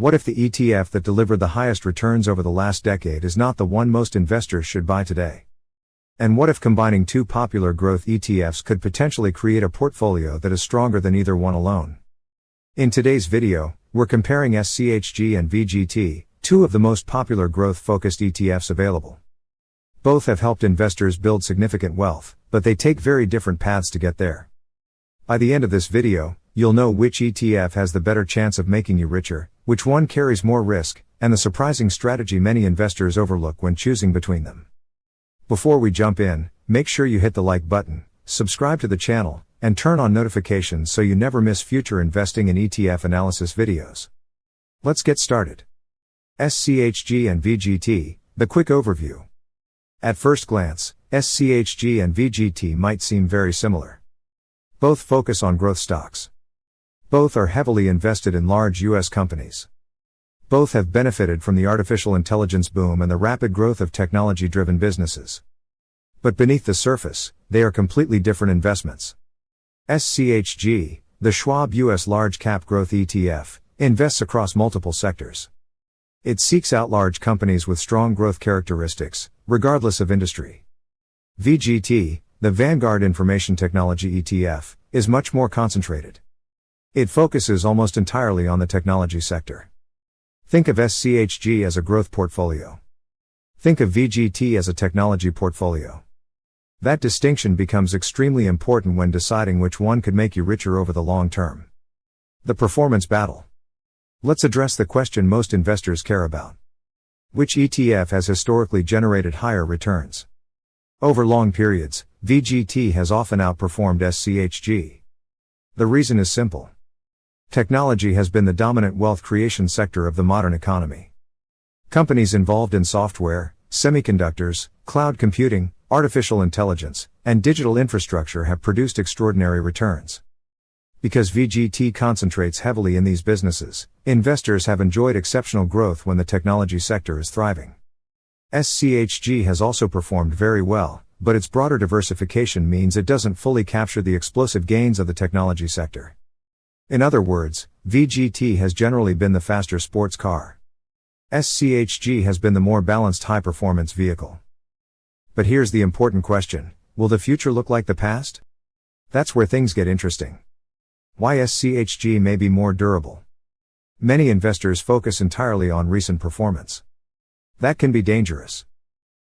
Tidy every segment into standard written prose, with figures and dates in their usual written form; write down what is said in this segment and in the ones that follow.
What if the ETF that delivered the highest returns over the last decade is not the one most investors should buy today? And what if combining two popular growth ETFs could potentially create a portfolio that is stronger than either one alone? In today's video, we're comparing SCHG and VGT, two of the most popular growth-focused ETFs available. Both have helped investors build significant wealth, but they take very different paths to get there. By the end of this video, you'll know which ETF has the better chance of making you richer, which one carries more risk, and the surprising strategy many investors overlook when choosing between them. Before we jump in, make sure you hit the like button, subscribe to the channel, and turn on notifications so you never miss future investing and ETF analysis videos. Let's get started. SCHG and VGT, the quick overview. At first glance, SCHG and VGT might seem very similar. Both focus on growth stocks. Both are heavily invested in large U.S. companies. Both have benefited from the artificial intelligence boom and the rapid growth of technology-driven businesses. But beneath the surface, they are completely different investments. SCHG, the Schwab U.S. Large Cap Growth ETF, invests across multiple sectors. It seeks out large companies with strong growth characteristics, regardless of industry. VGT, the Vanguard Information Technology ETF, is much more concentrated. It focuses almost entirely on the technology sector. Think of SCHG as a growth portfolio. Think of VGT as a technology portfolio. That distinction becomes extremely important when deciding which one could make you richer over the long term. The performance battle. Let's address the question most investors care about. Which ETF has historically generated higher returns? Over long periods, VGT has often outperformed SCHG. The reason is simple. Technology has been the dominant wealth creation sector of the modern economy. Companies involved in software, semiconductors, cloud computing, artificial intelligence, and digital infrastructure have produced extraordinary returns. Because VGT concentrates heavily in these businesses, investors have enjoyed exceptional growth when the technology sector is thriving. SCHG has also performed very well, but its broader diversification means it doesn't fully capture the explosive gains of the technology sector. In other words, VGT has generally been the faster sports car. SCHG has been the more balanced high-performance vehicle. But here's the important question: will the future look like the past? That's where things get interesting. Why SCHG may be more durable. Many investors focus entirely on recent performance. That can be dangerous.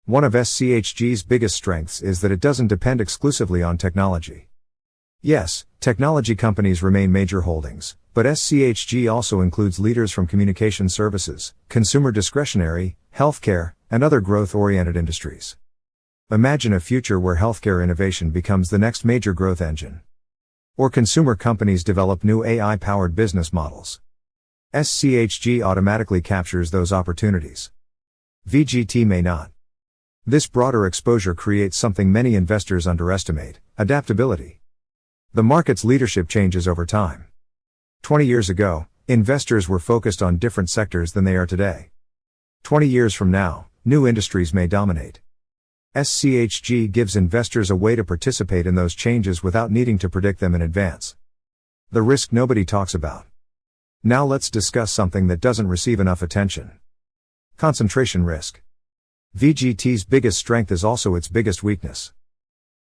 One of SCHG's biggest strengths is that it doesn't depend exclusively on technology. Yes, technology companies remain major holdings, but SCHG also includes leaders from communication services, consumer discretionary, healthcare, and other growth-oriented industries. Imagine a future where healthcare innovation becomes the next major growth engine. Or consumer companies develop new AI-powered business models. SCHG automatically captures those opportunities. VGT may not. This broader exposure creates something many investors underestimate: adaptability. The market's leadership changes over time. 20 years ago, investors were focused on different sectors than they are today. 20 years from now, new industries may dominate. SCHG gives investors a way to participate in those changes without needing to predict them in advance. The risk nobody talks about. Now let's discuss something that doesn't receive enough attention. Concentration risk. VGT's biggest strength is also its biggest weakness.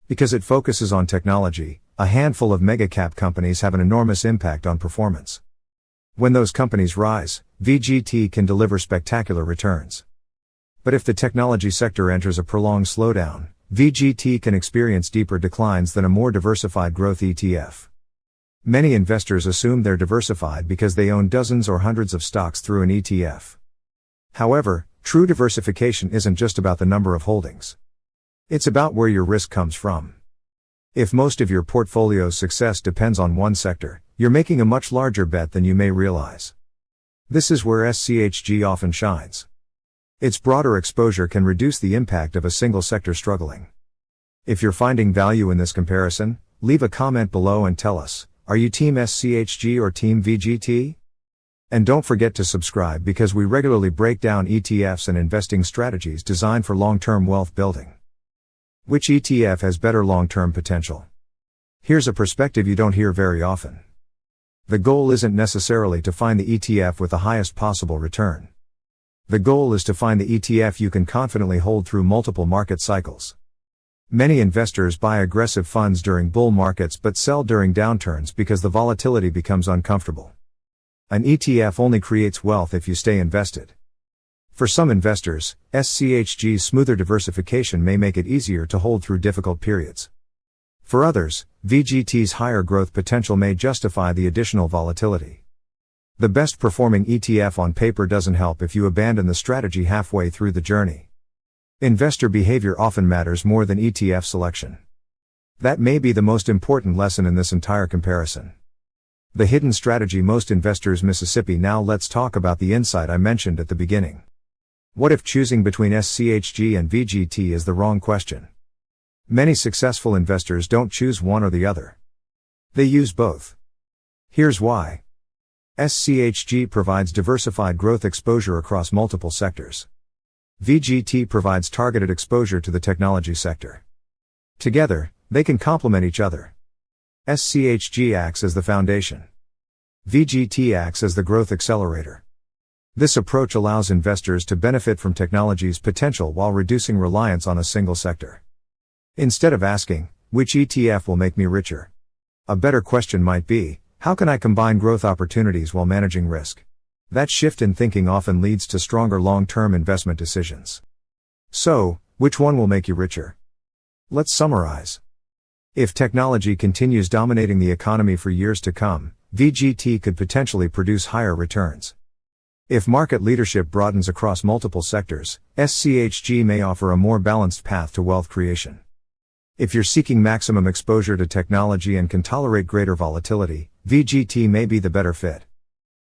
Because it focuses on technology, a handful of mega-cap companies have an enormous impact on performance. When those companies rise, VGT can deliver spectacular returns. But if the technology sector enters a prolonged slowdown, VGT can experience deeper declines than a more diversified growth ETF. Many investors assume they're diversified because they own dozens or hundreds of stocks through an ETF. However, true diversification isn't just about the number of holdings. It's about where your risk comes from. If most of your portfolio's success depends on one sector, you're making a much larger bet than you may realize. This is where SCHG often shines. Its broader exposure can reduce the impact of a single sector struggling. If you're finding value in this comparison, leave a comment below and tell us, are you Team SCHG or Team VGT? And don't forget to subscribe because we regularly break down ETFs and investing strategies designed for long-term wealth building. Which ETF has better long-term potential? Here's a perspective you don't hear very often. The goal isn't necessarily to find the ETF with the highest possible return. The goal is to find the ETF you can confidently hold through multiple market cycles. Many investors buy aggressive funds during bull markets but sell during downturns because the volatility becomes uncomfortable. An ETF only creates wealth if you stay invested. For some investors, SCHG's smoother diversification may make it easier to hold through difficult periods. For others, VGT's higher growth potential may justify the additional volatility. The best performing ETF on paper doesn't help if you abandon the strategy halfway through the journey. Investor behavior often matters more than ETF selection. That may be the most important lesson in this entire comparison. The hidden strategy most investors miss. Now let's talk about the insight I mentioned at the beginning. What if choosing between SCHG and VGT is the wrong question? Many successful investors don't choose one or the other. They use both. Here's why. SCHG provides diversified growth exposure across multiple sectors. VGT provides targeted exposure to the technology sector. Together, they can complement each other. SCHG acts as the foundation. VGT acts as the growth accelerator. This approach allows investors to benefit from technology's potential while reducing reliance on a single sector. Instead of asking, which ETF will make me richer? A better question might be, how can I combine growth opportunities while managing risk? That shift in thinking often leads to stronger long-term investment decisions. So, which one will make you richer? Let's summarize. If technology continues dominating the economy for years to come, VGT could potentially produce higher returns. If market leadership broadens across multiple sectors, SCHG may offer a more balanced path to wealth creation. If you're seeking maximum exposure to technology and can tolerate greater volatility, VGT may be the better fit.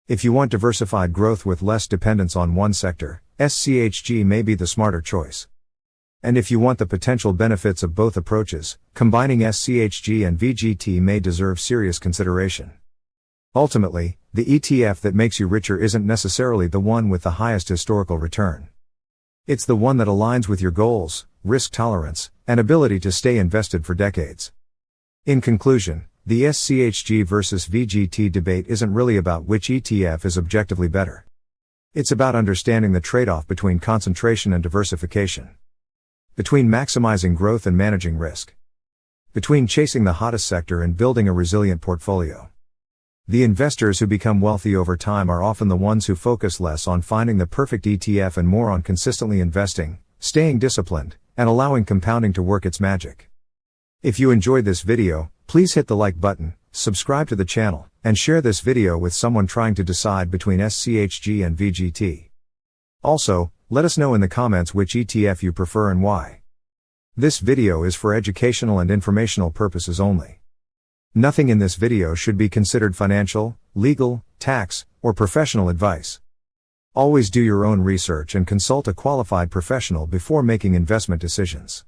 If you want diversified growth with less dependence on one sector, SCHG may be the smarter choice. And if you want the potential benefits of both approaches, combining SCHG and VGT may deserve serious consideration. Ultimately, the ETF that makes you richer isn't necessarily the one with the highest historical return. It's the one that aligns with your goals, risk tolerance, and ability to stay invested for decades. In conclusion, the SCHG versus VGT debate isn't really about which ETF is objectively better. It's about understanding the trade-off between concentration and diversification. Between maximizing growth and managing risk. Between chasing the hottest sector and building a resilient portfolio. The investors who become wealthy over time are often the ones who focus less on finding the perfect ETF and more on consistently investing, staying disciplined, and allowing compounding to work its magic. If you enjoyed this video, please hit the like button, subscribe to the channel, and share this video with someone trying to decide between SCHG and VGT. Also, let us know in the comments which ETF you prefer and why. This video is for educational and informational purposes only. Nothing in this video should be considered financial, legal, tax, or professional advice. Always do your own research and consult a qualified professional before making investment decisions.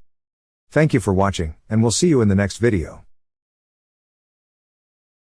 Thank you for watching, and we'll see you in the next video.